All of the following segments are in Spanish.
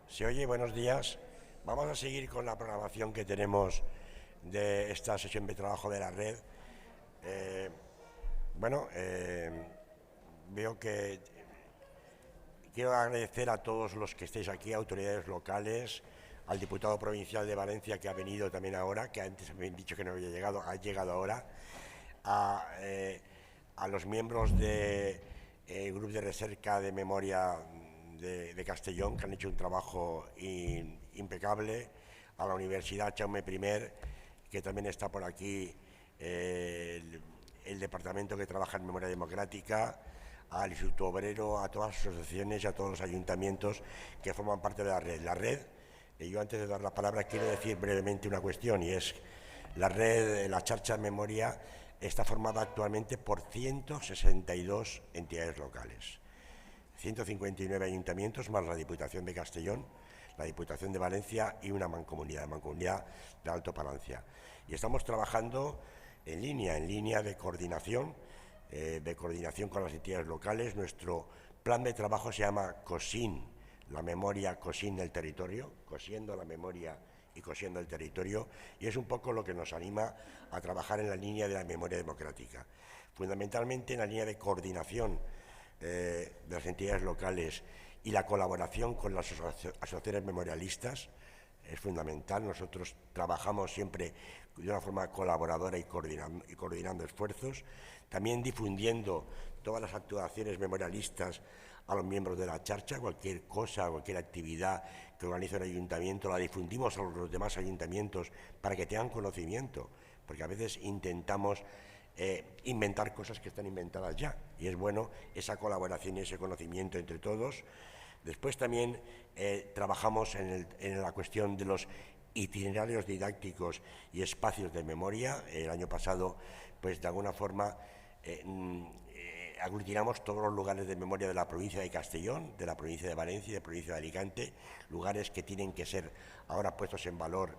Se oye, buenos días. Vamos a seguir con la programación que tenemos de esta sesión de trabajo de la red. Eh, bueno, veo que quiero agradecer a todos los que estéis aquí, autoridades locales, al diputado provincial de Valencia que ha venido también ahora, que antes me han dicho que no había llegado, ha llegado ahora, a los miembros del Grupo de Recerca de Memoria de Castellón, que han hecho un trabajo impecable, a la Universidad Jaume I, que también está por aquí, el departamento que trabaja en memoria democrática, al Instituto Obrero, a todas las asociaciones y a todos los ayuntamientos que forman parte de la red. La red, yo antes de dar la palabra quiero decir brevemente una cuestión, y es la red, la Xarxa de Memoria, está formada actualmente por 162 entidades locales, 159 ayuntamientos más la Diputación de Castellón, la Diputación de Valencia y una mancomunidad de Alto Palancia. Y estamos trabajando en línea de coordinación con las entidades locales. Nuestro plan de trabajo se llama COSIN, la memoria COSIN del territorio, cosiendo la memoria y cosiendo el territorio, y es un poco lo que nos anima a trabajar en la línea de la memoria democrática, fundamentalmente en la línea de coordinación de las entidades locales y la colaboración con las asociaciones memorialistas es fundamental. Nosotros trabajamos siempre de una forma colaboradora y coordinando esfuerzos, también difundiendo todas las actuaciones memorialistas a los miembros de la Xarxa. Cualquier cosa, cualquier actividad que organiza el ayuntamiento la difundimos a los demás ayuntamientos para que tengan conocimiento, porque a veces intentamos inventar cosas que están inventadas ya, y es bueno esa colaboración y ese conocimiento entre todos. Después también trabajamos en la cuestión de los itinerarios didácticos y espacios de memoria. El año pasado, pues de alguna forma, aglutinamos todos los lugares de memoria de la provincia de Castellón, de la provincia de Valencia y de la provincia de Alicante, lugares que tienen que ser ahora puestos en valor,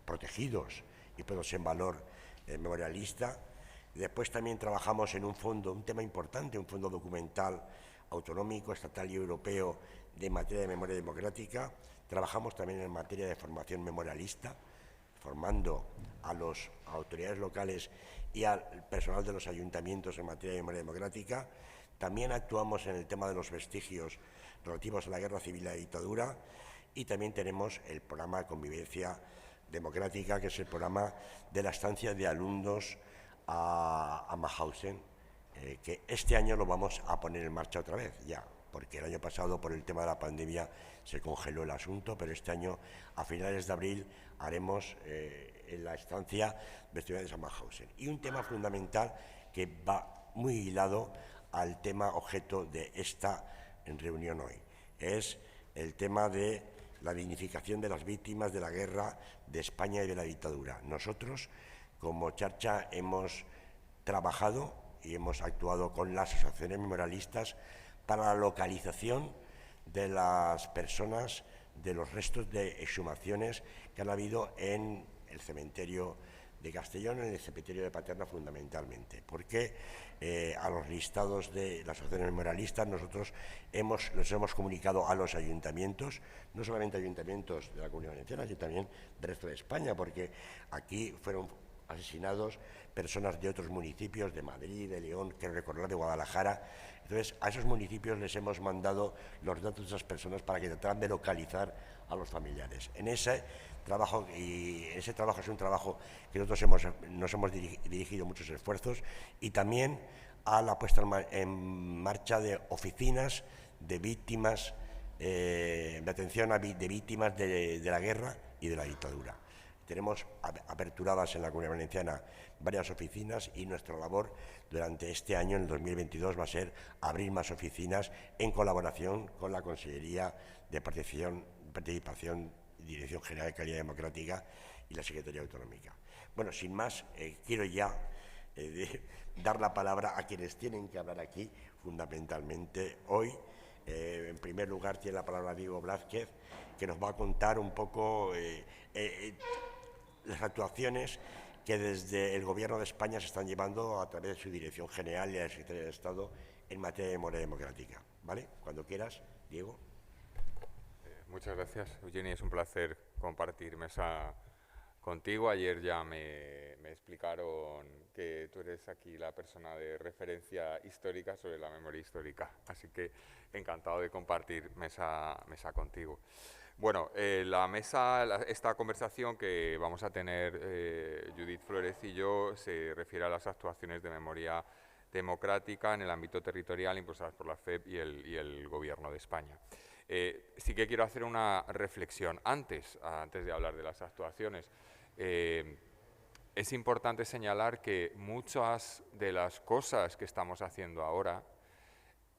protegidos y puestos en valor memorialista. Después también trabajamos en un fondo, un tema importante, un fondo documental autonómico, estatal y europeo de materia de memoria democrática. Trabajamos también en materia de formación memorialista, formando a las autoridades locales y al personal de los ayuntamientos en materia de memoria democrática. También actuamos en el tema de los vestigios relativos a la guerra civil y la dictadura, y también tenemos el programa de convivencia democrática, que es el programa de la estancia de alumnos a Mauthausen, que este año lo vamos a poner en marcha otra vez ya, porque el año pasado por el tema de la pandemia se congeló el asunto, pero este año a finales de abril haremos en la estancia de estudiantes a Mauthausen. Y un tema fundamental que va muy hilado al tema objeto de esta reunión hoy es el tema de la dignificación de las víctimas de la guerra de España y de la dictadura. Nosotros, como Xarxa, hemos trabajado y hemos actuado con las asociaciones memorialistas para la localización de las personas, de los restos de exhumaciones que han habido en el cementerio de Castellón, en el cementerio de Paterna fundamentalmente, porque a los listados de las asociaciones memorialistas nosotros los hemos comunicado a los ayuntamientos, no solamente ayuntamientos de la Comunidad Valenciana, sino también del resto de España, porque aquí fueron asesinados personas de otros municipios, de Madrid, de León, quiero recordar, de Guadalajara. Entonces, a esos municipios les hemos mandado los datos de esas personas para que trataran de localizar a los familiares. En ese trabajo, y ese trabajo es un trabajo que nosotros nos hemos dirigido muchos esfuerzos, y también a la puesta en marcha de oficinas de víctimas, de atención de víctimas de la guerra y de la dictadura. Tenemos aperturadas en la Comunidad Valenciana varias oficinas, y nuestra labor durante este año, en el 2022, va a ser abrir más oficinas en colaboración con la Consellería de Participación y Dirección General de Calidad Democrática y la Secretaría Autonómica. Bueno, sin más, quiero ya dar la palabra a quienes tienen que hablar aquí, fundamentalmente hoy. En primer lugar, tiene la palabra Diego Blázquez, que nos va a contar un poco las actuaciones que desde el Gobierno de España se están llevando a través de su Dirección General y de la Secretaría de Estado en materia de memoria democrática. ¿Vale? Cuando quieras, Diego. Muchas gracias, Eugenia. Es un placer compartir mesa contigo. Ayer ya me explicaron que tú eres aquí la persona de referencia histórica sobre la memoria histórica. Así que encantado de compartir mesa contigo. Bueno, esta conversación que vamos a tener Judith Flores y yo se refiere a las actuaciones de memoria democrática en el ámbito territorial impulsadas por la FEP y el Gobierno de España. Sí que quiero hacer una reflexión antes de hablar de las actuaciones. Es importante señalar que muchas de las cosas que estamos haciendo ahora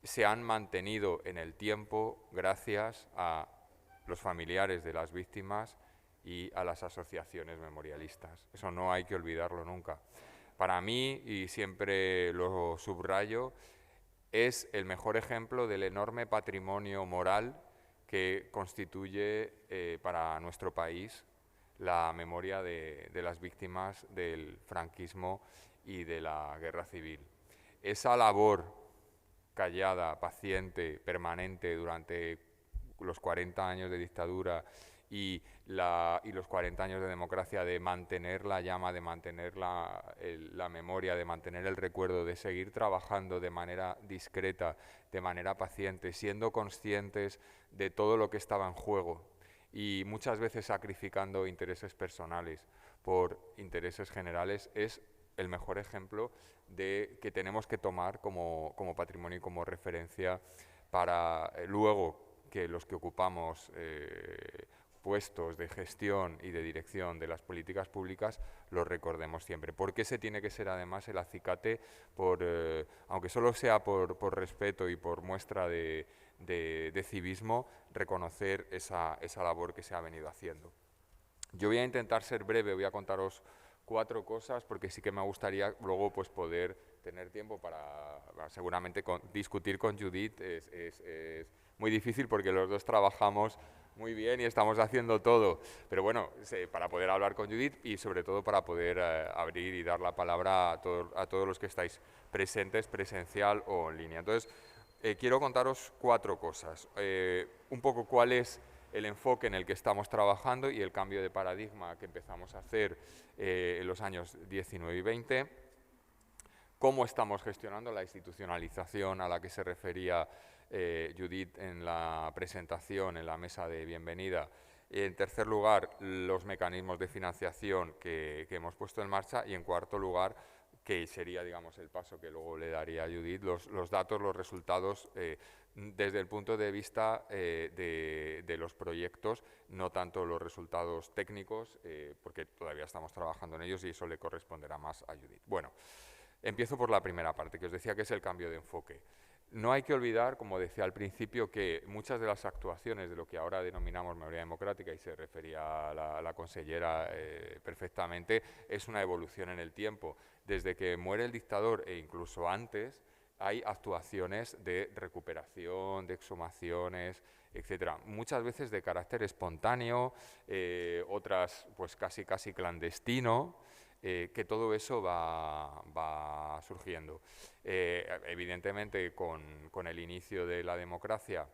se han mantenido en el tiempo gracias a los familiares de las víctimas y a las asociaciones memorialistas. Eso no hay que olvidarlo nunca. Para mí, y siempre lo subrayo, es el mejor ejemplo del enorme patrimonio moral que constituye para nuestro país la memoria de las víctimas del franquismo y de la guerra civil. Esa labor callada, paciente, permanente durante los 40 años de dictadura y los 40 años de democracia, de mantener la llama, de mantener la memoria, de mantener el recuerdo, de seguir trabajando de manera discreta, de manera paciente, siendo conscientes de todo lo que estaba en juego y muchas veces sacrificando intereses personales por intereses generales, es el mejor ejemplo que tenemos que tomar como patrimonio y como referencia para luego que los que ocupamos puestos de gestión y de dirección de las políticas públicas lo recordemos siempre. Porque ese tiene que ser además el acicate, aunque solo sea por respeto y por muestra de civismo, reconocer esa labor que se ha venido haciendo. Yo voy a intentar ser breve, voy a contaros 4 cosas porque sí que me gustaría luego pues poder tener tiempo para seguramente discutir con Judith. Es muy difícil porque los dos trabajamos muy bien y estamos haciendo todo, pero bueno, para poder hablar con Judith y sobre todo para poder abrir y dar la palabra a todos los que estáis presentes, presencial o en línea. Entonces, quiero contaros 4 cosas. Un poco cuál es el enfoque en el que estamos trabajando y el cambio de paradigma que empezamos a hacer en los años 19 y 20, cómo estamos gestionando la institucionalización a la que se refería Judith en la presentación, en la mesa de bienvenida. En tercer lugar, los mecanismos de financiación que hemos puesto en marcha y en cuarto lugar, que sería, digamos, el paso que luego le daría a Judith, los datos, los resultados desde el punto de vista de los proyectos, no tanto los resultados técnicos, porque todavía estamos trabajando en ellos y eso le corresponderá más a Judith. Bueno, empiezo por la primera parte, que os decía que es el cambio de enfoque. No hay que olvidar, como decía al principio, que muchas de las actuaciones de lo que ahora denominamos memoria democrática, y se refería a la consellera perfectamente, es una evolución en el tiempo. Desde que muere el dictador e incluso antes, hay actuaciones de recuperación, de exhumaciones, etcétera. Muchas veces de carácter espontáneo, otras pues casi clandestino, que todo eso va surgiendo. Evidentemente, con el inicio de la democracia,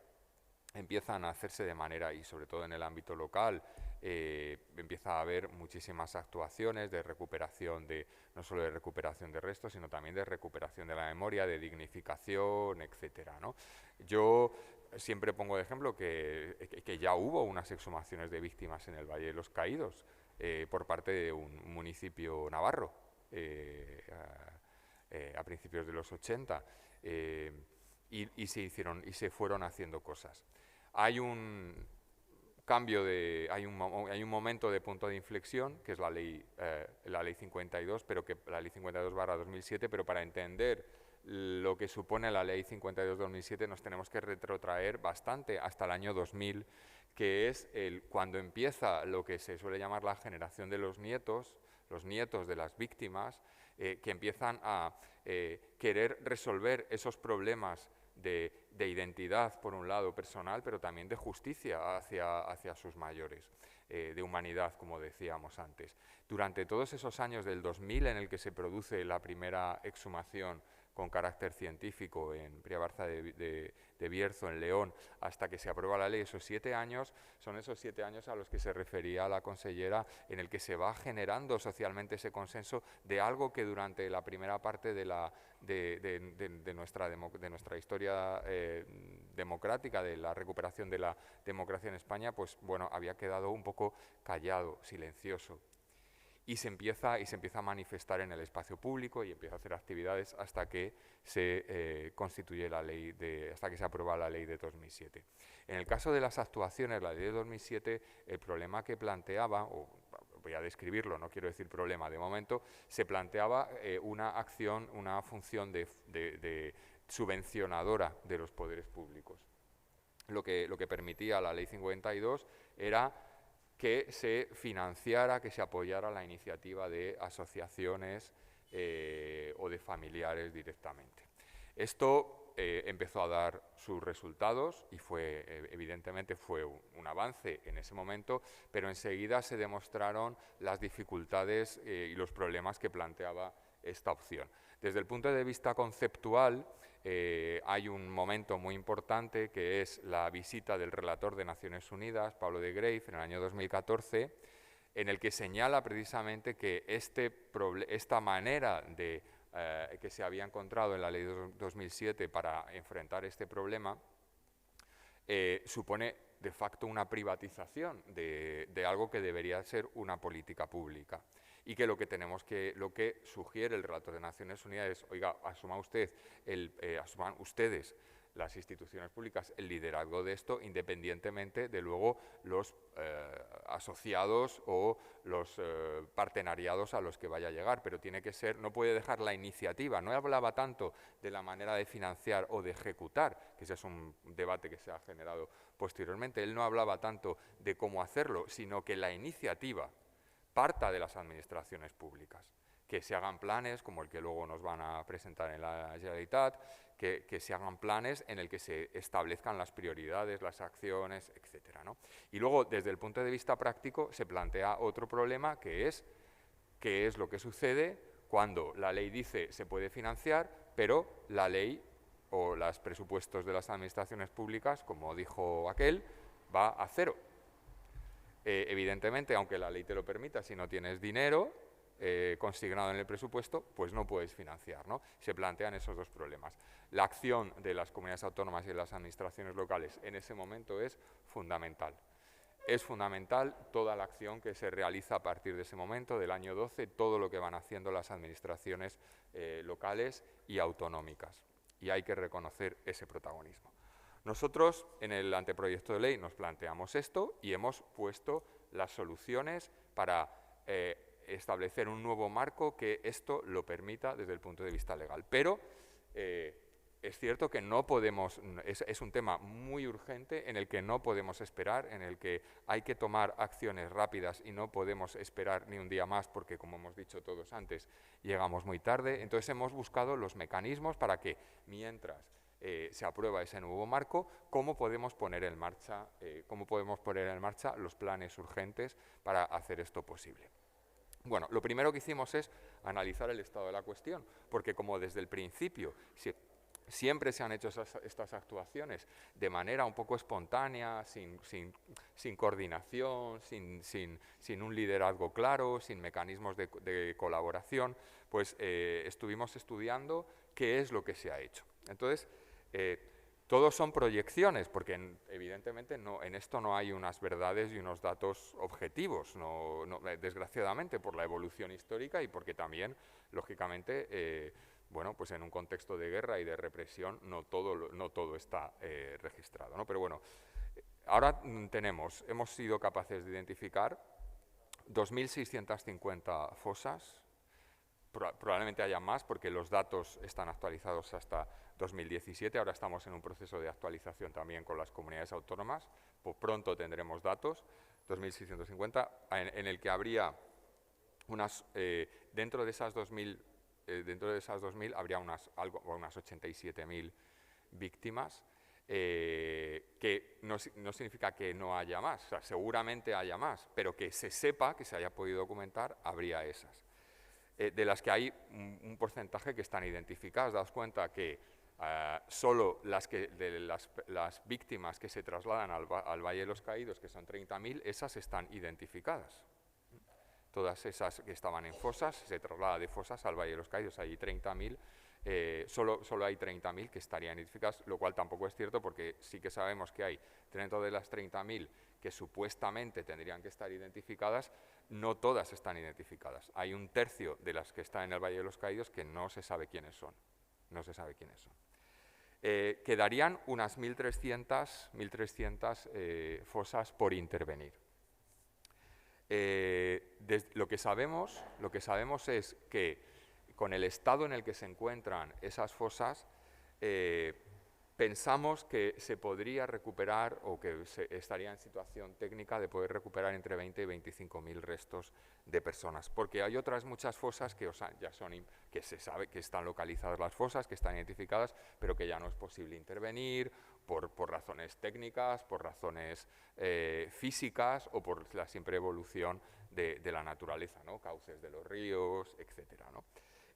empiezan a hacerse de manera, y sobre todo en el ámbito local, empieza a haber muchísimas actuaciones de recuperación, no solo de recuperación de restos, sino también de recuperación de la memoria, de dignificación, etcétera, ¿no? Yo siempre pongo de ejemplo que ya hubo unas exhumaciones de víctimas en el Valle de los Caídos por parte de un municipio navarro a principios de los 80 y se fueron haciendo cosas. Hay un cambio hay un momento de punto de inflexión, que es la ley 52, pero que la ley 52/2007, pero para entender lo que supone la ley 52/2007 nos tenemos que retrotraer bastante hasta el año 2000, que es cuando empieza lo que se suele llamar la generación de los nietos de las víctimas, que empiezan a querer resolver esos problemas de identidad, por un lado, personal, pero también de justicia hacia sus mayores, de humanidad, como decíamos antes. Durante todos esos años del 2000 en el que se produce la primera exhumación con carácter científico en Priabarza de Bierzo, en León, hasta que se aprueba la ley, esos 7 años, son esos 7 años a los que se refería la consellera, en el que se va generando socialmente ese consenso de algo que durante la primera parte de nuestra historia democrática, de la recuperación de la democracia en España, pues bueno, había quedado un poco callado, silencioso. Y se empieza a manifestar en el espacio público y empieza a hacer actividades hasta que se constituye la ley hasta que se aprueba la ley de 2007. En el caso de las actuaciones, la ley de 2007, el problema que planteaba, o voy a describirlo, no quiero decir problema de momento, se planteaba una acción, una función de subvencionadora de los poderes públicos. Lo que permitía la ley 52 era que se financiara, que se apoyara la iniciativa de asociaciones o de familiares directamente. Esto empezó a dar sus resultados y evidentemente fue un avance en ese momento, pero enseguida se demostraron las dificultades y los problemas que planteaba esta opción. Desde el punto de vista conceptual, hay un momento muy importante que es la visita del relator de Naciones Unidas, Pablo de Greiff, en el año 2014, en el que señala precisamente que esta manera que se había encontrado en la ley de 2007 para enfrentar este problema supone de facto una privatización de algo que debería ser una política pública. Y que lo que sugiere el relator de Naciones Unidas es, oiga, asuman ustedes, las instituciones públicas, el liderazgo de esto, independientemente de luego los asociados o los partenariados a los que vaya a llegar, pero tiene que ser, no puede dejar la iniciativa. No hablaba tanto de la manera de financiar o de ejecutar, que ese es un debate que se ha generado posteriormente. Él no hablaba tanto de cómo hacerlo, sino que la iniciativa parta de las administraciones públicas, que se hagan planes, como el que luego nos van a presentar en la Generalitat, que se hagan planes en el que se establezcan las prioridades, las acciones, etcétera, ¿no? Y luego, desde el punto de vista práctico, se plantea otro problema, que es qué es lo que sucede cuando la ley dice se puede financiar, pero la ley o los presupuestos de las administraciones públicas, como dijo aquel, va a cero. Evidentemente, aunque la ley te lo permita, si no tienes dinero consignado en el presupuesto, pues no puedes financiar, ¿no? Se plantean esos dos problemas. La acción de las comunidades autónomas y de las administraciones locales en ese momento es fundamental. Es fundamental toda la acción que se realiza a partir de ese momento, del año 12, todo lo que van haciendo las administraciones locales y autonómicas. Y hay que reconocer ese protagonismo. Nosotros, en el anteproyecto de ley, nos planteamos esto y hemos puesto las soluciones para establecer un nuevo marco que esto lo permita desde el punto de vista legal. Pero es cierto que no podemos, es un tema muy urgente en el que no podemos esperar, en el que hay que tomar acciones rápidas y no podemos esperar ni un día más porque, como hemos dicho todos antes, llegamos muy tarde. Entonces hemos buscado los mecanismos para que, mientras se aprueba ese nuevo marco, cómo podemos poner en marcha los planes urgentes para hacer esto posible. Bueno, lo primero que hicimos es analizar el estado de la cuestión, porque como desde el principio siempre se han hecho estas actuaciones de manera un poco espontánea, sin coordinación, sin un liderazgo claro, sin mecanismos de colaboración, pues estuvimos estudiando qué es lo que se ha hecho. Entonces, todos son proyecciones, porque evidentemente en esto no hay unas verdades y unos datos objetivos, desgraciadamente por la evolución histórica y porque también, lógicamente, bueno, pues en un contexto de guerra y de represión no todo está registrado, ¿no? Pero bueno, ahora hemos sido capaces de identificar 2.650 fosas, probablemente haya más porque los datos están actualizados hasta 2017, ahora estamos en un proceso de actualización también con las comunidades autónomas, pues pronto tendremos datos, 2.650, en el que habría dentro de esas 2.000 habría unas 87.000 víctimas, que no significa que no haya más, o sea, seguramente haya más, pero que se sepa, que se haya podido documentar, habría esas. de las que hay un porcentaje que están identificadas. Daos cuenta que solo las víctimas que se trasladan al Valle de los Caídos, que son 30.000, esas están identificadas. Todas esas que estaban en fosas, se traslada de fosas al Valle de los Caídos, hay 30.000, solo hay 30.000 que estarían identificadas, lo cual tampoco es cierto porque sí que sabemos que hay dentro de las 30.000 que supuestamente tendrían que estar identificadas, no todas están identificadas. Hay un tercio de las que están en el Valle de los Caídos que no se sabe quiénes son. No se sabe quiénes son. Quedarían unas 1.300 fosas por intervenir. Lo que sabemos es que con el estado en el que se encuentran esas fosas, pensamos que se podría recuperar o que estaría en situación técnica de poder recuperar entre 20 y 25.000 restos de personas, porque hay otras muchas fosas que que se sabe que están localizadas las fosas, que están identificadas, pero que ya no es posible intervenir por razones técnicas, por razones físicas o por la siempre evolución de la naturaleza, ¿no? Cauces de los ríos, etcétera, ¿no?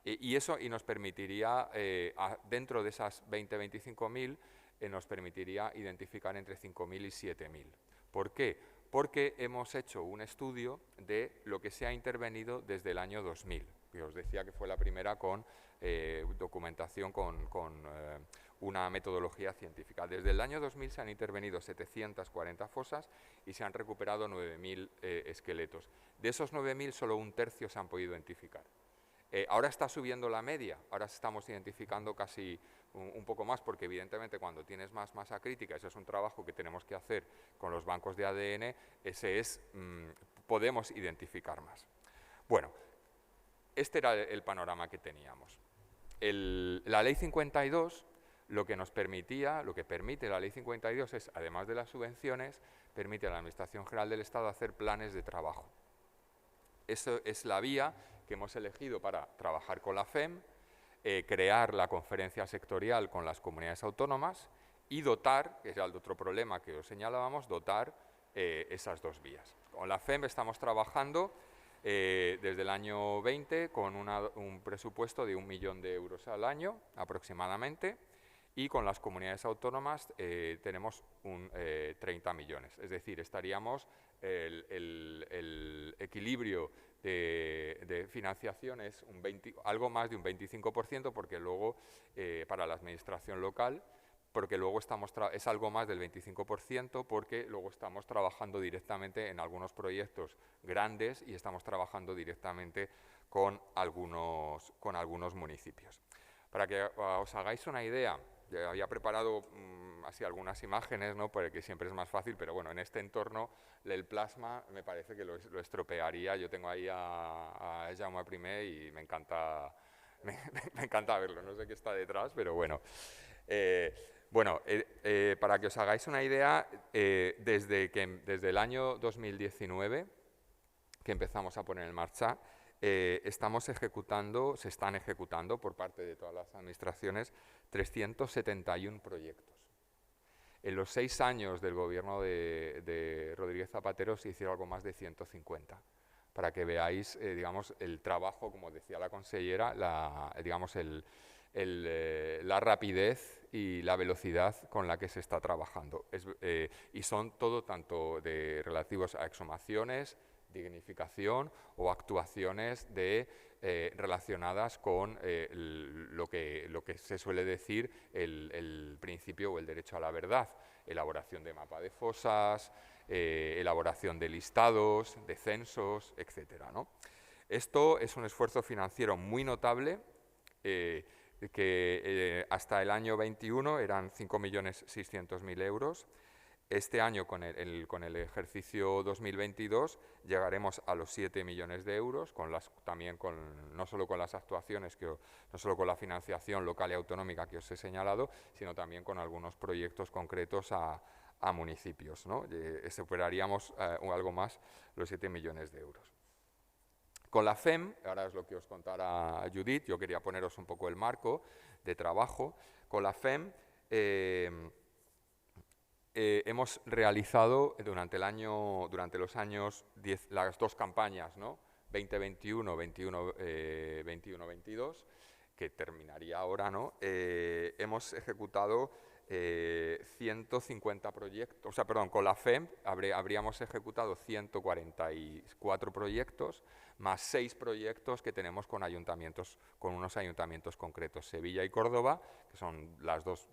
Y nos permitiría, dentro de esas 20-25.000, nos permitiría identificar entre 5.000 y 7.000. ¿Por qué? Porque hemos hecho un estudio de lo que se ha intervenido desde el año 2000, que os decía que fue la primera con documentación, con una metodología científica. Desde el año 2000 se han intervenido 740 fosas y se han recuperado 9.000 esqueletos. De esos 9.000, solo un tercio se han podido identificar. Ahora está subiendo la media, ahora estamos identificando casi un poco más, porque evidentemente cuando tienes más masa crítica, ese es un trabajo que tenemos que hacer con los bancos de ADN, podemos identificar más. Bueno, este era el panorama que teníamos. La Ley 52, lo que permite la Ley 52 es, además de las subvenciones, permite a la Administración General del Estado hacer planes de trabajo. Eso es la vía que hemos elegido para trabajar con la FEM, crear la conferencia sectorial con las comunidades autónomas y dotar, que es el otro problema que os señalábamos, dotar esas dos vías. Con la FEM estamos trabajando desde el año 20 con un presupuesto de 1 millón de euros al año aproximadamente, y con las comunidades autónomas tenemos 30 millones. Es decir, estaríamos el equilibrio de financiación es algo más de un 25%, porque luego para la administración local, porque luego es algo más del 25%, porque luego estamos trabajando directamente en algunos proyectos grandes y estamos trabajando directamente con algunos municipios. Para que os hagáis una idea, había preparado así algunas imágenes, ¿no? Porque siempre es más fácil, pero bueno, en este entorno el plasma me parece que lo estropearía. Yo tengo ahí a Jaume Primer y me encanta verlo, no sé qué está detrás, pero bueno. Para que os hagáis una idea, desde el año 2019, que empezamos a poner en marcha, se están ejecutando por parte de todas las administraciones 371 proyectos. En los 6 años del gobierno de Rodríguez Zapatero se hicieron algo más de 150, para que veáis, digamos, el trabajo, como decía la consellera, la rapidez y la velocidad con la que se está trabajando. Y son todo tanto relativos a exhumaciones, dignificación o actuaciones relacionadas con lo que se suele decir el principio o el derecho a la verdad, elaboración de mapa de fosas, elaboración de listados, de censos, etcétera, ¿no? Esto es un esfuerzo financiero muy notable, que hasta el año 21 eran 5.600.000 euros. Este año, con el ejercicio 2022, llegaremos a los 7 millones de euros, no solo con las actuaciones, no solo con la financiación local y autonómica que os he señalado, sino también con algunos proyectos concretos a municipios, ¿no? Superaríamos algo más los 7 millones de euros. Con la FEM, ahora es lo que os contará Judith, yo quería poneros un poco el marco de trabajo. Con la FEM hemos realizado durante los años las dos campañas, ¿no? 2021-22, que terminaría ahora, ¿no? Hemos ejecutado 150 proyectos, o sea, perdón, con la FEM habríamos ejecutado 144 proyectos, más 6 proyectos que tenemos con ayuntamientos, con unos ayuntamientos concretos, Sevilla y Córdoba, que son las dos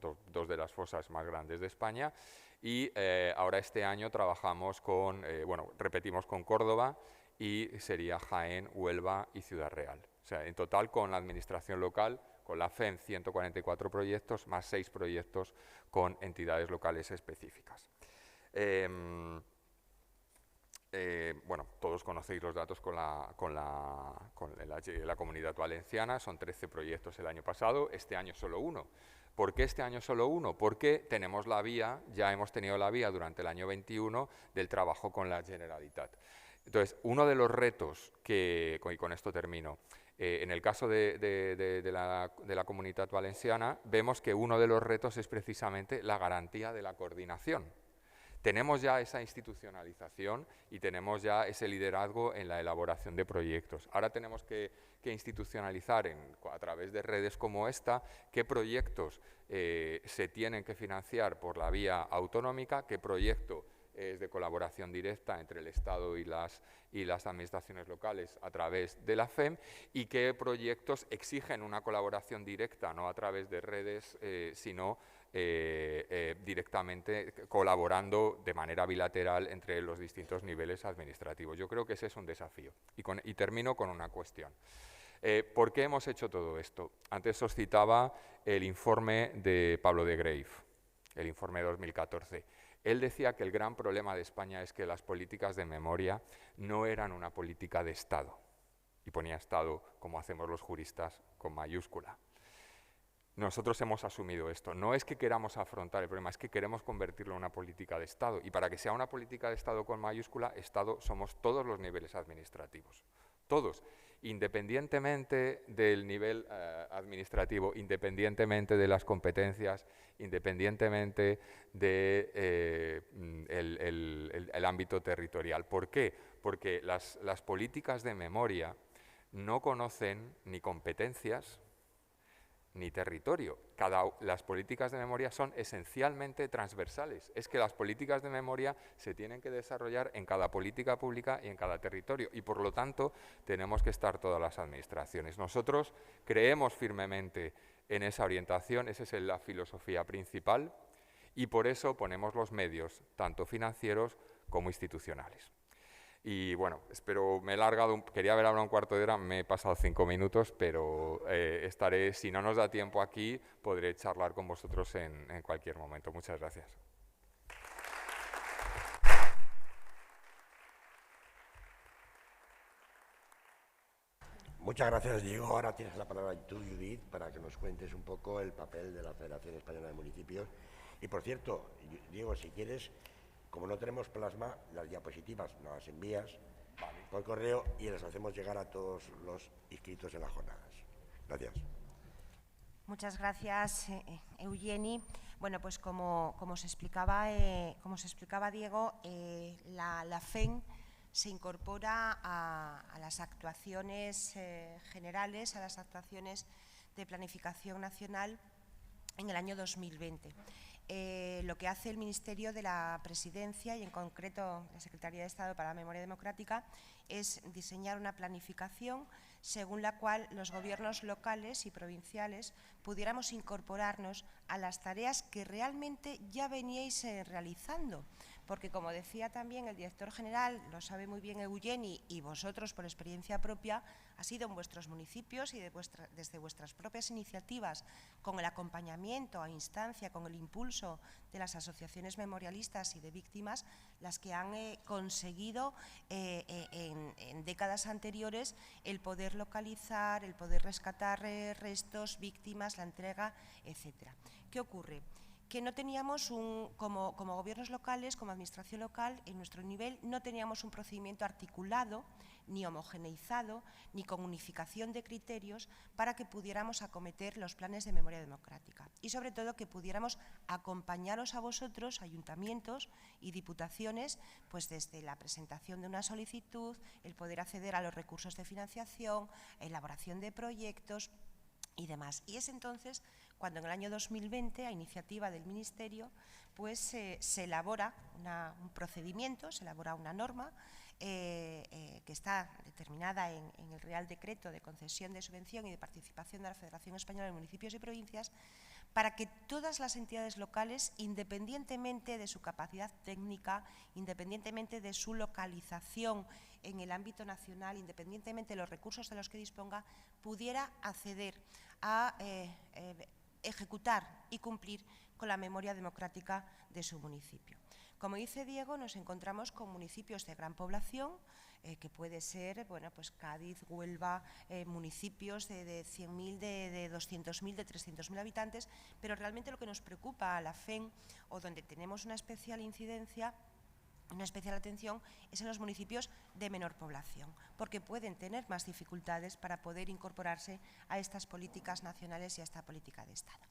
de las fosas más grandes de España, y ahora este año trabajamos con, bueno, repetimos con Córdoba, y sería Jaén, Huelva y Ciudad Real. O sea, en total con la administración local, con la FEM 144 proyectos, más 6 proyectos con entidades locales específicas. Bueno, todos conocéis los datos con la Comunidad Valenciana, son 13 proyectos el año pasado, este año solo uno. ¿Por qué este año solo uno? Porque tenemos la vía, ya hemos tenido la vía durante el año 21 del trabajo con la Generalitat. Entonces, uno de los retos que, y con esto termino, en el caso de la Comunidad Valenciana, vemos que uno de los retos es precisamente la garantía de la coordinación. Tenemos ya esa institucionalización y tenemos ya ese liderazgo en la elaboración de proyectos. Ahora tenemos que institucionalizar a través de redes como esta qué proyectos se tienen que financiar por la vía autonómica, qué proyecto es de colaboración directa entre el Estado y las administraciones locales a través de la FEM, y qué proyectos exigen una colaboración directa, no a través de redes, sino directamente colaborando de manera bilateral entre los distintos niveles administrativos. Yo creo que ese es un desafío. Y termino con una cuestión. ¿Por qué hemos hecho todo esto? Antes os citaba el informe de Pablo de Greiff, el informe de 2014. Él decía que el gran problema de España es que las políticas de memoria no eran una política de Estado. Y ponía Estado, como hacemos los juristas, con mayúscula. Nosotros hemos asumido esto. No es que queramos afrontar el problema, es que queremos convertirlo en una política de Estado. Y para que sea una política de Estado con mayúscula, Estado somos todos los niveles administrativos. Todos. Independientemente del nivel administrativo, independientemente de las competencias, independientemente del ámbito territorial. ¿Por qué? Porque las políticas de memoria no conocen ni competencias ni territorio. Las políticas de memoria son esencialmente transversales. Es que las políticas de memoria se tienen que desarrollar en cada política pública y en cada territorio, y por lo tanto tenemos que estar todas las administraciones. Nosotros creemos firmemente en esa orientación, esa es la filosofía principal, y por eso ponemos los medios, tanto financieros como institucionales. Y bueno, espero, me he largado, quería haber hablado un cuarto de hora, me he pasado 5 minutos, pero estaré, si no nos da tiempo aquí, podré charlar con vosotros en cualquier momento. Muchas gracias. Muchas gracias, Diego. Ahora tienes la palabra tú, Judith, para que nos cuentes un poco el papel de la Federación Española de Municipios. Y por cierto, Diego, si quieres, como no tenemos plasma, las diapositivas nos las envías por correo y las hacemos llegar a todos los inscritos en las jornadas. Gracias. Muchas gracias, Eugeni. Bueno, pues como se explicaba Diego, la FEM se incorpora a las actuaciones generales, a las actuaciones de planificación nacional en el año 2020. Lo que hace el Ministerio de la Presidencia y en concreto la Secretaría de Estado para la Memoria Democrática es diseñar una planificación según la cual los gobiernos locales y provinciales pudiéramos incorporarnos a las tareas que realmente ya veníais realizando. Porque, como decía también el director general, lo sabe muy bien Eugeni, y vosotros por experiencia propia, ha sido en vuestros municipios y desde vuestras propias iniciativas, con el acompañamiento a instancia, con el impulso de las asociaciones memorialistas y de víctimas, las que han conseguido en décadas anteriores el poder localizar, el poder rescatar restos, víctimas, la entrega, etcétera. ¿Qué ocurre? que no teníamos, como gobiernos locales, como administración local, en nuestro nivel, no teníamos un procedimiento articulado, ni homogeneizado, ni con unificación de criterios para que pudiéramos acometer los planes de memoria democrática. Y sobre todo que pudiéramos acompañaros a vosotros, ayuntamientos y diputaciones, pues desde la presentación de una solicitud, el poder acceder a los recursos de financiación, elaboración de proyectos y demás. Y es entonces cuando en el año 2020, a iniciativa del Ministerio, pues se elabora un procedimiento, se elabora una norma que está determinada en el Real Decreto de concesión de subvención y de participación de la Federación Española de Municipios y Provincias, para que todas las entidades locales, independientemente de su capacidad técnica, independientemente de su localización en el ámbito nacional, independientemente de los recursos de los que disponga, pudiera acceder a ejecutar y cumplir con la memoria democrática de su municipio. Como dice Diego, nos encontramos con municipios de gran población, que puede ser, bueno, pues Cádiz, Huelva, municipios de 100.000, de 200.000, de 300.000 habitantes, pero realmente lo que nos preocupa a la FEN, o donde tenemos una especial incidencia, una especial atención, es en los municipios de menor población, porque pueden tener más dificultades para poder incorporarse a estas políticas nacionales y a esta política de Estado.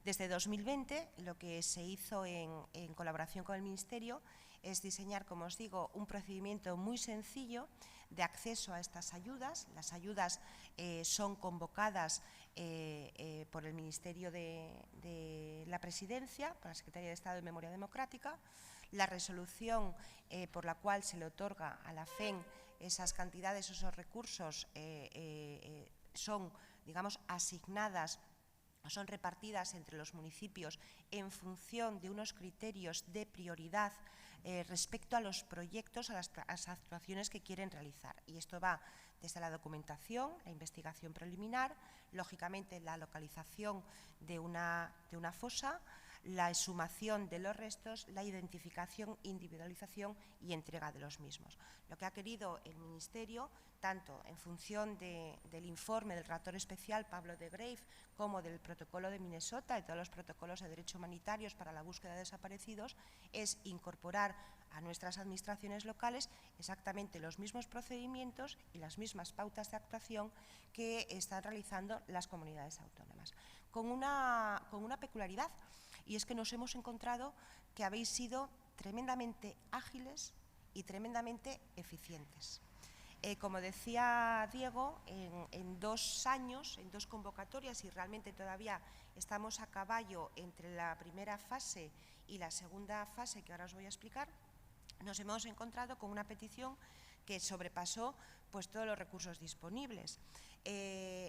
Desde 2020, lo que se hizo en colaboración con el Ministerio es diseñar, como os digo, un procedimiento muy sencillo de acceso a estas ayudas. Las ayudas son convocadas por el Ministerio de la Presidencia, por la Secretaría de Estado de Memoria Democrática. La resolución por la cual se le otorga a la FEN esas cantidades, esos recursos, son, digamos, asignadas, son repartidas entre los municipios en función de unos criterios de prioridad respecto a los proyectos, a las actuaciones que quieren realizar. Y esto va desde la documentación, la investigación preliminar, lógicamente la localización de una fosa, la exhumación de los restos, la identificación, individualización y entrega de los mismos. Lo que ha querido el Ministerio, tanto en función del informe del relator especial Pablo de Graeve, como del protocolo de Minnesota y todos los protocolos de derecho humanitarios para la búsqueda de desaparecidos, es incorporar a nuestras administraciones locales exactamente los mismos procedimientos y las mismas pautas de actuación que están realizando las comunidades autónomas, con una peculiaridad. Y es que nos hemos encontrado que habéis sido tremendamente ágiles y tremendamente eficientes. Como decía Diego, en 2 años, en 2 convocatorias, y realmente todavía estamos a caballo entre la primera fase y la segunda fase, que ahora os voy a explicar, nos hemos encontrado con una petición que sobrepasó pues, todos los recursos disponibles.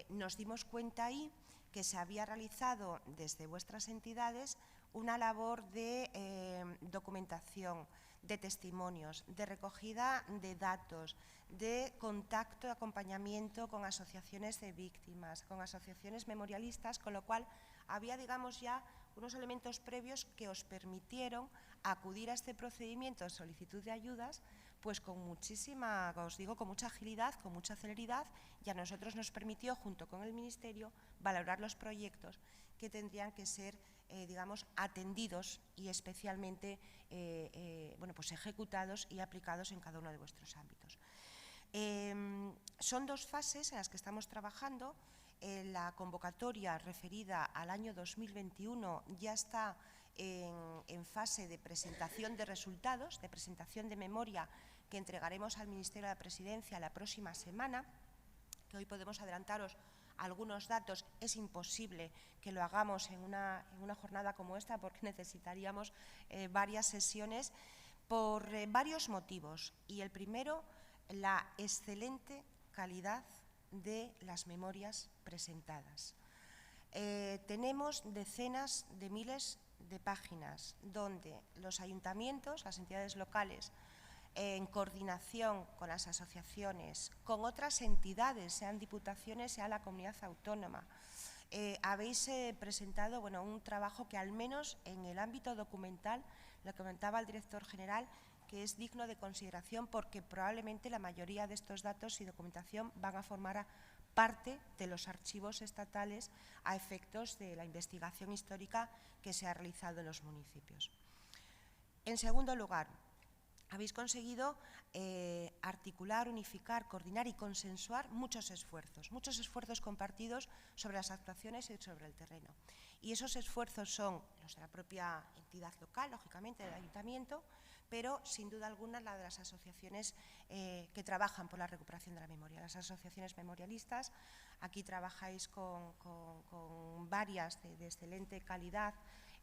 Nos dimos cuenta ahí que se había realizado desde vuestras entidades una labor de documentación, de testimonios, de recogida de datos, de contacto, de acompañamiento con asociaciones de víctimas, con asociaciones memorialistas, con lo cual había, digamos, ya unos elementos previos que os permitieron acudir a este procedimiento de solicitud de ayudas pues con muchísima, os digo, con mucha agilidad, con mucha celeridad, y a nosotros nos permitió, junto con el Ministerio, valorar los proyectos que tendrían que ser, digamos, atendidos y especialmente bueno, pues ejecutados y aplicados en cada uno de vuestros ámbitos. Son 2 fases en las que estamos trabajando. La convocatoria referida al año 2021 ya está en fase de presentación de resultados, de presentación de memoria que entregaremos al Ministerio de la Presidencia la próxima semana, que hoy podemos adelantaros algunos datos. Es imposible que lo hagamos en una jornada como esta porque necesitaríamos varias sesiones por varios motivos. Y el primero, la excelente calidad de las memorias presentadas. Tenemos decenas de miles de páginas donde los ayuntamientos, las entidades locales, en coordinación con las asociaciones, con otras entidades, sean diputaciones, sea la comunidad autónoma, habéis presentado bueno, un trabajo que al menos en el ámbito documental, lo comentaba el director general, que es digno de consideración porque probablemente la mayoría de estos datos y documentación van a formar parte de los archivos estatales a efectos de la investigación histórica que se ha realizado en los municipios. En segundo lugar, habéis conseguido articular, unificar, coordinar y consensuar muchos esfuerzos compartidos sobre las actuaciones y sobre el terreno. Y esos esfuerzos son los de la propia entidad local, lógicamente, del ayuntamiento, pero sin duda alguna la de las asociaciones que trabajan por la recuperación de la memoria, las asociaciones memorialistas. Aquí trabajáis con varias de excelente calidad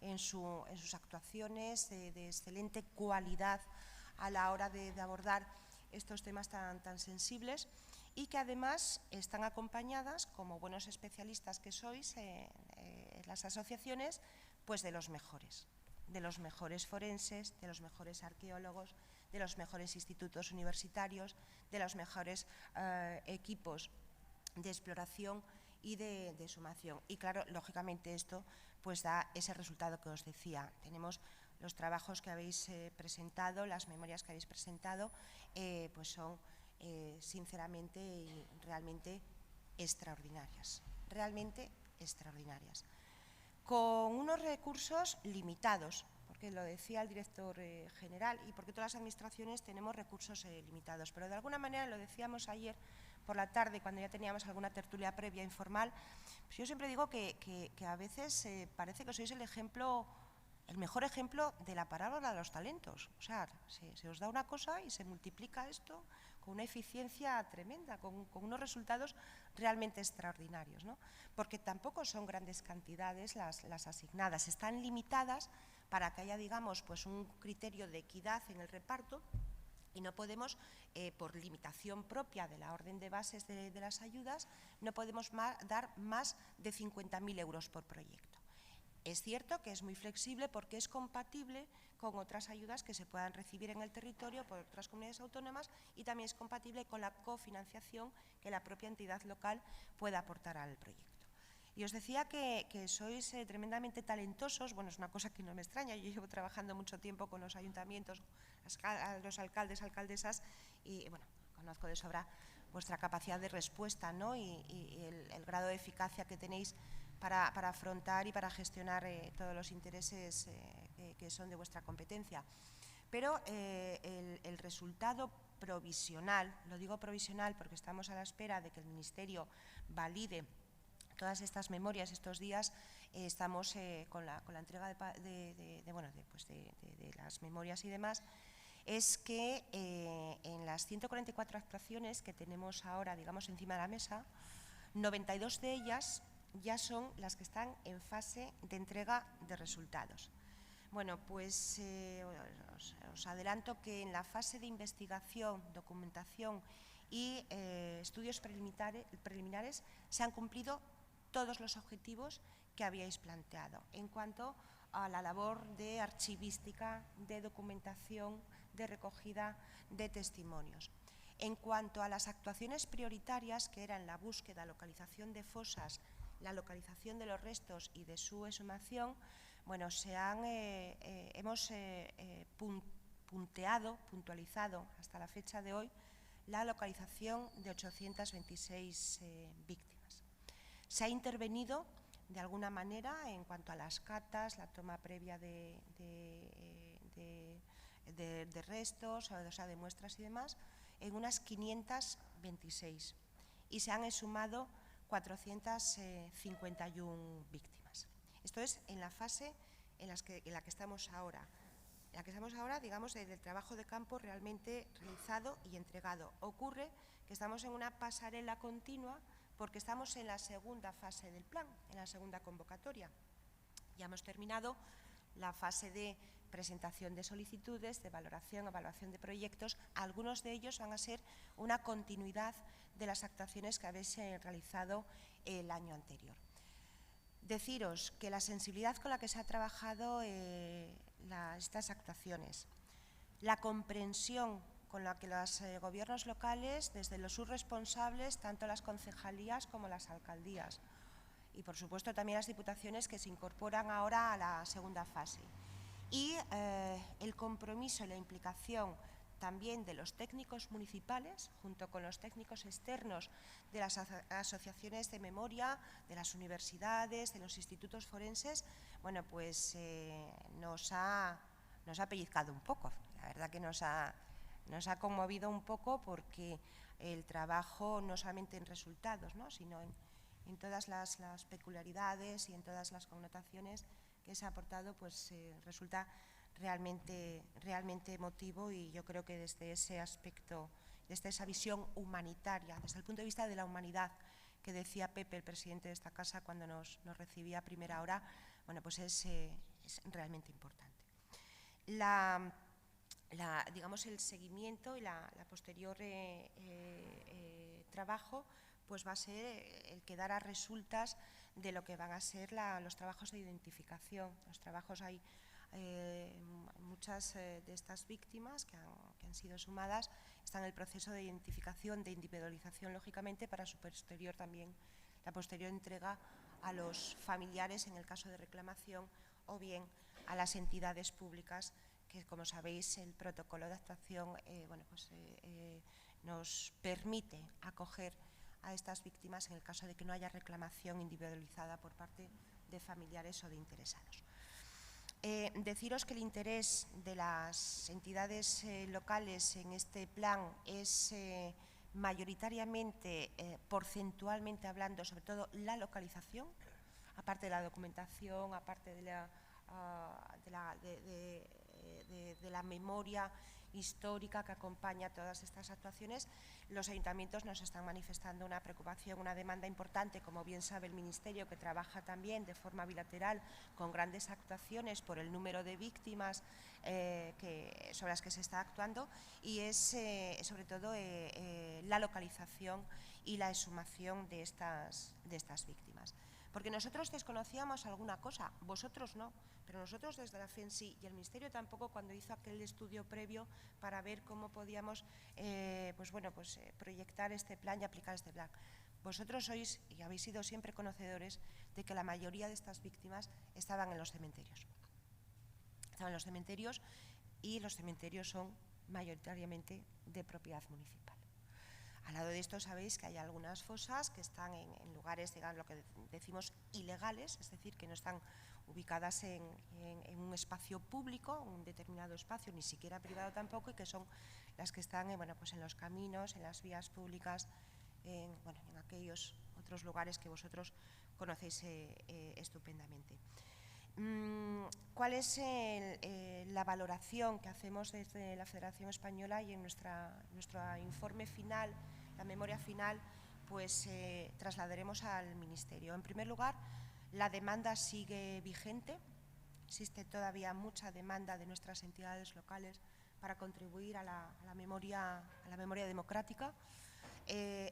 en sus actuaciones, de excelente cualidad a la hora de abordar estos temas tan sensibles, y que además están acompañadas, como buenos especialistas que sois en las asociaciones, pues de los mejores forenses, de los mejores arqueólogos, de los mejores institutos universitarios, de los mejores equipos de exploración y de sumación. Y claro, lógicamente esto pues da ese resultado que os decía. Tenemos los trabajos que habéis presentado, las memorias que habéis presentado, pues son sinceramente y realmente extraordinarias, con unos recursos limitados, porque lo decía el director general y porque todas las administraciones tenemos recursos limitados, pero de alguna manera, lo decíamos ayer por la tarde cuando ya teníamos alguna tertulia previa informal, pues yo siempre digo que a veces parece que sois el mejor ejemplo de la parábola de los talentos. O sea, se os da una cosa y se multiplica esto con una eficiencia tremenda, con unos resultados realmente extraordinarios, ¿no? Porque tampoco son grandes cantidades las asignadas, están limitadas para que haya, digamos, pues un criterio de equidad en el reparto, y no podemos, por limitación propia de la orden de bases de las ayudas, no podemos dar más de 50.000 euros por proyecto. Es cierto que es muy flexible porque es compatible con otras ayudas que se puedan recibir en el territorio por otras comunidades autónomas, y también es compatible con la cofinanciación que la propia entidad local pueda aportar al proyecto. Y os decía que sois tremendamente talentosos. Bueno, es una cosa que no me extraña, yo llevo trabajando mucho tiempo con los ayuntamientos, los alcaldes, alcaldesas, y bueno, conozco de sobra vuestra capacidad de respuesta, ¿no? y el grado de eficacia que tenéis para afrontar y para gestionar todos los intereses que son de vuestra competencia. Pero el resultado provisional, lo digo provisional porque estamos a la espera de que el Ministerio valide todas estas memorias. Estos días estamos con la entrega de las memorias y demás. Es que en las 144 actuaciones que tenemos ahora, digamos, encima de la mesa, 92 de ellas ya son las que están en fase de entrega de resultados. Bueno, pues os adelanto que en la fase de investigación, documentación y estudios preliminares se han cumplido todos los objetivos que habíais planteado en cuanto a la labor de archivística, de documentación, de recogida de testimonios. En cuanto a las actuaciones prioritarias, que eran la búsqueda, localización de fosas, la localización de los restos y de su exhumación, bueno, hemos puntualizado hasta la fecha de hoy la localización de 826 víctimas. Se ha intervenido de alguna manera en cuanto a las catas, la toma previa de restos, o sea, de muestras y demás, en unas 526, y se han exhumado 451 víctimas. Esto es en la fase en la que estamos ahora. En la que estamos ahora, digamos, del trabajo de campo realmente realizado y entregado. Ocurre que estamos en una pasarela continua porque estamos en la segunda fase del plan, en la segunda convocatoria. Ya hemos terminado la fase de presentación de solicitudes, de valoración, evaluación de proyectos. Algunos de ellos van a ser una continuidad de las actuaciones que habéis realizado el año anterior. Deciros que la sensibilidad con la que se ha trabajado estas actuaciones, la comprensión con la que los gobiernos locales, desde los subresponsables, tanto las concejalías como las alcaldías, y por supuesto también las diputaciones que se incorporan ahora a la segunda fase, y el compromiso y la implicación también de los técnicos municipales, junto con los técnicos externos de las asociaciones de memoria, de las universidades, de los institutos forenses, bueno, pues nos ha pellizcado un poco. La verdad que nos ha conmovido un poco, porque el trabajo, no solamente en resultados, ¿no?, sino en todas las peculiaridades y en todas las connotaciones que se ha aportado, pues resulta realmente emotivo, y yo creo que desde ese aspecto, desde esa visión humanitaria, desde el punto de vista de la humanidad que decía Pepe, el presidente de esta casa, cuando nos recibía a primera hora, bueno, pues es realmente importante. Digamos, el seguimiento y la posterior trabajo, pues va a ser el que dará resultas de lo que van a ser los trabajos de identificación. Los trabajos, hay muchas de estas víctimas que han sido sumadas, están en el proceso de identificación, de individualización, lógicamente, para su posterior también, la posterior entrega a los familiares en el caso de reclamación, o bien a las entidades públicas, que, como sabéis, el protocolo de actuación nos permite acoger a estas víctimas en el caso de que no haya reclamación individualizada por parte de familiares o de interesados. Deciros que el interés de las entidades locales en este plan es mayoritariamente, porcentualmente hablando, sobre todo la localización, aparte de la documentación, aparte de la memoria histórica que acompaña todas estas actuaciones. Los ayuntamientos nos están manifestando una preocupación, una demanda importante, como bien sabe el Ministerio, que trabaja también de forma bilateral con grandes actuaciones por el número de víctimas sobre las que se está actuando, y es sobre todo la localización y la exhumación de estas víctimas. Porque nosotros desconocíamos alguna cosa, vosotros no, pero nosotros desde la FEN sí, y el Ministerio tampoco, cuando hizo aquel estudio previo para ver cómo podíamos proyectar este plan y aplicar este plan. Vosotros sois y habéis sido siempre conocedores de que la mayoría de estas víctimas estaban en los cementerios. Estaban en los cementerios, y los cementerios son mayoritariamente de propiedad municipal. Al lado de esto, sabéis que hay algunas fosas que están en lugares, digamos, lo que decimos ilegales, es decir, que no están ubicadas en un espacio público, un determinado espacio, ni siquiera privado tampoco, y que son las que están en los caminos, en las vías públicas, en aquellos otros lugares que vosotros conocéis estupendamente. ¿Cuál es la valoración que hacemos desde la Federación Española y en nuestro informe final, la memoria final? Pues trasladaremos al Ministerio. En primer lugar, la demanda sigue vigente, existe todavía mucha demanda de nuestras entidades locales para contribuir a la memoria democrática.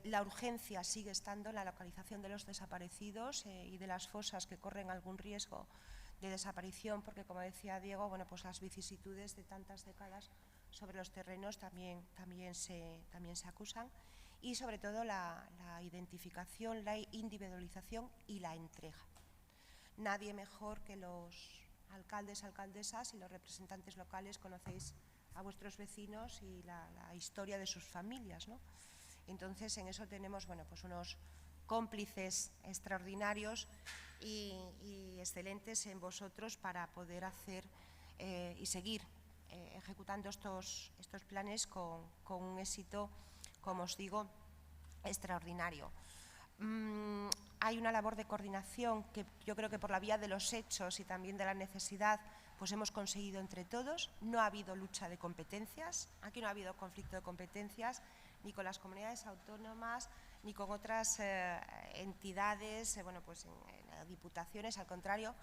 La urgencia sigue estando en la localización de los desaparecidos y de las fosas que corren algún riesgo de desaparición, porque, como decía Diego, pues las vicisitudes de tantas décadas sobre los terrenos también se acusan, y sobre todo la identificación, la individualización y la entrega. Nadie mejor que los alcaldes, alcaldesas y los representantes locales conocéis a vuestros vecinos y la historia de sus familias, ¿no? Entonces, en eso tenemos unos cómplices extraordinarios y excelentes en vosotros para poder hacer y seguir ejecutando estos planes con un éxito, como os digo, extraordinario. Hay una labor de coordinación que yo creo que, por la vía de los hechos y también de la necesidad, pues hemos conseguido entre todos. No ha habido lucha de competencias, aquí no ha habido conflicto de competencias, ni con las comunidades autónomas, ni con otras entidades, en diputaciones. Al contrario,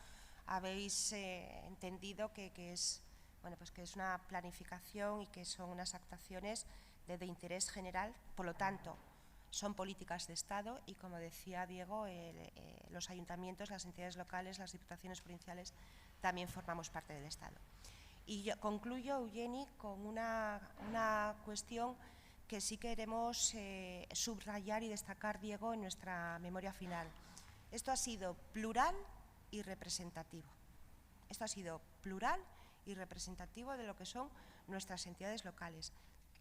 habéis entendido que es una planificación y que son unas actuaciones de interés general. Por lo tanto, son políticas de Estado y, como decía Diego, los ayuntamientos, las entidades locales, las diputaciones provinciales también formamos parte del Estado. Y yo concluyo, Eugeni, con una cuestión que sí queremos subrayar y destacar, Diego, en nuestra memoria final. Esto ha sido plural y representativo. Esto ha sido plural y representativo de lo que son nuestras entidades locales.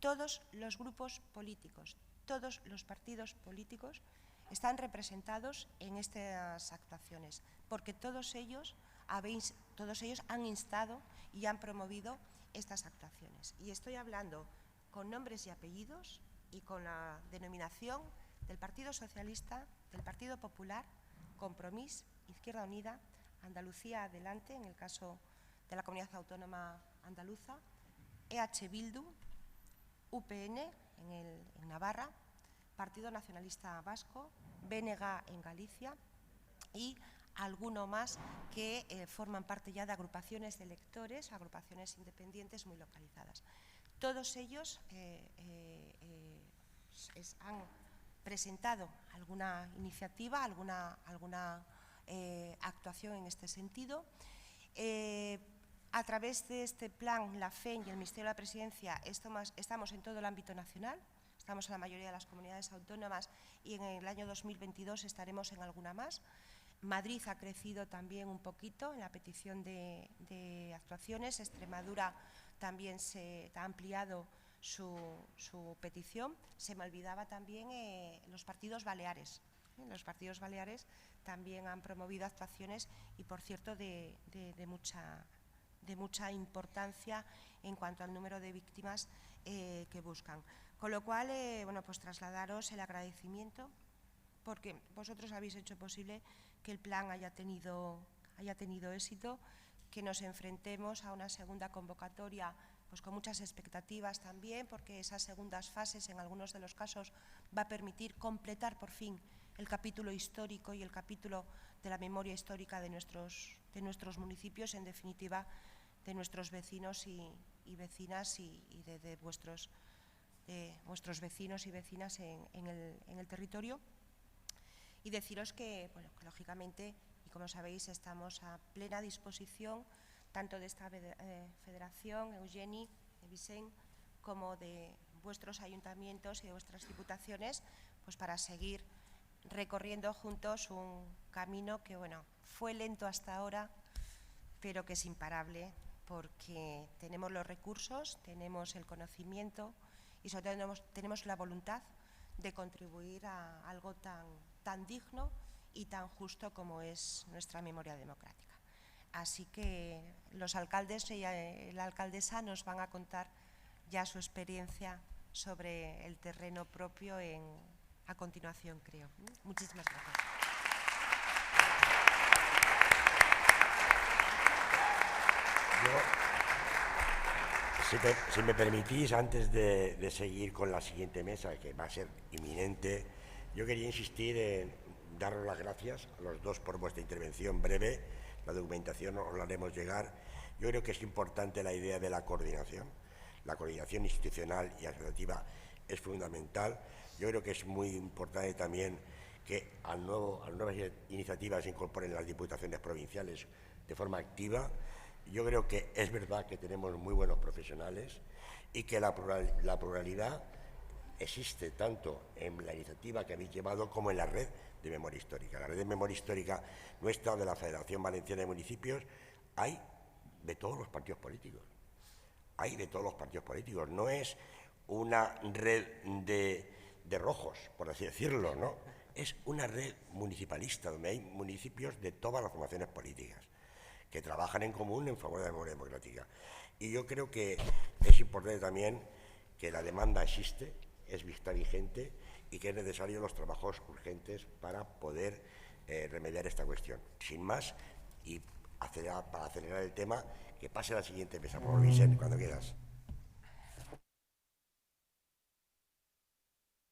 todos los grupos políticos, todos los partidos políticos están representados en estas actuaciones, porque todos ellos han instado y han promovido estas actuaciones. Y estoy hablando con nombres y apellidos y con la denominación del Partido Socialista, del Partido Popular, Compromís, Izquierda Unida, Andalucía Adelante, en el caso de la Comunidad Autónoma Andaluza, EH Bildu, UPN en Navarra, Partido Nacionalista Vasco, BNG en Galicia y alguno más que forman parte ya de agrupaciones de electores, agrupaciones independientes muy localizadas. Todos ellos han presentado alguna iniciativa, alguna actuación en este sentido. A través de este plan, la FEN y el Ministerio de la Presidencia estamos en todo el ámbito nacional, estamos en la mayoría de las comunidades autónomas y en el año 2022 estaremos en alguna más. Madrid ha crecido también un poquito en la petición de actuaciones, Extremadura también se ha ampliado su petición. Se me olvidaba también los partidos baleares. Los partidos baleares también han promovido actuaciones y, por cierto, de mucha importancia en cuanto al número de víctimas que buscan. Con lo cual, bueno, pues trasladaros el agradecimiento porque vosotros habéis hecho posible que el plan haya tenido éxito, que nos enfrentemos a una segunda convocatoria pues con muchas expectativas también, porque esas segundas fases en algunos de los casos va a permitir completar por fin el capítulo histórico y el capítulo de la memoria histórica de nuestros municipios, en definitiva de nuestros vecinos y vecinas y de vuestros vecinos y vecinas en el territorio. Y deciros que, bueno, que lógicamente, y como sabéis, estamos a plena disposición tanto de esta federación, Eugeni, de Vicent, como de vuestros ayuntamientos y de vuestras diputaciones, pues para seguir recorriendo juntos un camino que, bueno, fue lento hasta ahora, pero que es imparable, porque tenemos los recursos, tenemos el conocimiento y sobre todo tenemos la voluntad de contribuir a algo tan digno y tan justo como es nuestra memoria democrática. Así que los alcaldes y la alcaldesa nos van a contar ya su experiencia sobre el terreno propio a continuación, creo. Muchísimas gracias. Si me permitís, antes de seguir con la siguiente mesa, que va a ser inminente, yo quería insistir en daros las gracias a los dos por vuestra intervención breve. La documentación os la haremos llegar. Yo creo que es importante la idea de la coordinación. La coordinación institucional y asociativa es fundamental. Yo creo que es muy importante también que a nuevas iniciativas se incorporen las diputaciones provinciales de forma activa. Yo creo que es verdad que tenemos muy buenos profesionales y que la pluralidad existe tanto en la iniciativa que habéis llevado como en la red de memoria histórica. La red de memoria histórica nuestra, de la Federación Valenciana de Municipios, hay de todos los partidos políticos. Hay de todos los partidos políticos. No es una red de rojos, por así decirlo, ¿no? Es una red municipalista, donde hay municipios de todas las formaciones políticas que trabajan en común en favor de la memoria democrática. Y yo creo que es importante también que la demanda existe, está vigente y que es necesario los trabajos urgentes para poder remediar esta cuestión. Sin más, y para acelerar el tema, que pase a la siguiente mesa, por favor, Vicent, cuando quieras.